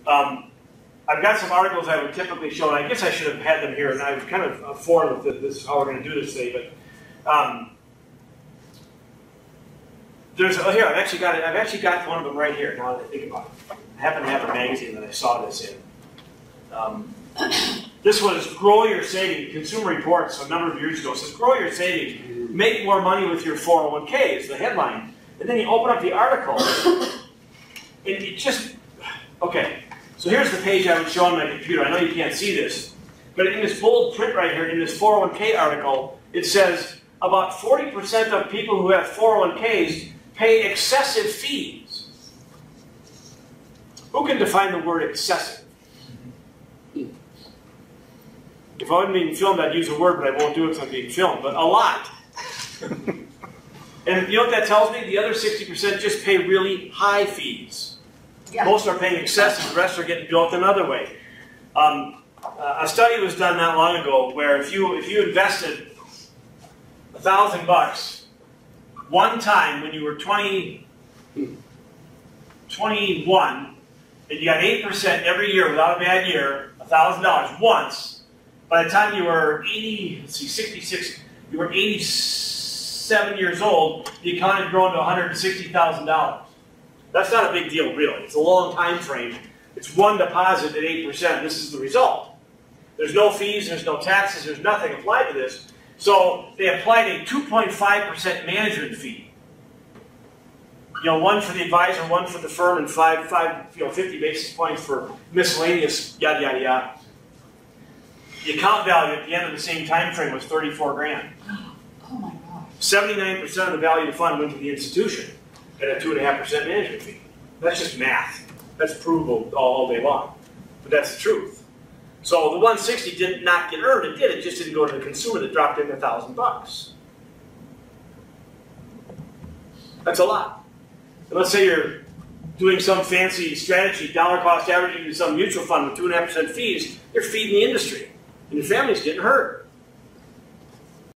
I've got some articles I would typically show, and I guess I should have had them here, and I've kind of formed with this how we're going to do this today. But here I've actually got one of them right here. Now that I think about it, I happen to have a magazine that I saw this in. This was Grow Your Savings, Consumer Reports, a number of years ago. It says, grow your savings, make more money with your 401k is the headline. And then you open up the article, and it just, okay. So here's the page I would show on my computer. I know you can't see this, but in this bold print right here, in this 401k article, it says about 40% of people who have 401ks pay excessive fees. Who can define the word excessive? If I wasn't being filmed, I'd use a word, but I won't do it because I'm being filmed. But a lot. And you know what that tells me? The other 60% just pay really high fees. Yeah. Most are paying excessive, the rest are getting built another way. A study was done not long ago where if you invested $1,000 one time when you were 21, and you got 8% every year without a bad year, $1,000 once. By the time you were 66, you were 87 years old, the account had grown to $160,000. That's not a big deal, really. It's a long time frame. It's one deposit at 8%. This is the result. There's no fees, there's no taxes, there's nothing applied to this. So they applied a 2.5% management fee. You know, one for the advisor, one for the firm, and 50 basis points for miscellaneous yada yada yada. The account value at the end of the same time frame was 34 grand. Oh my God. 79% of the value of the fund went to the institution at a 2.5% management fee. That's just math. That's provable all day long. But that's the truth. So the 160 did not get earned. It did. It just didn't go to the consumer that dropped in $1,000. That's a lot. And let's say you're doing some fancy strategy, dollar cost averaging to some mutual fund with 2.5% fees. You're feeding the industry. And your family's getting hurt.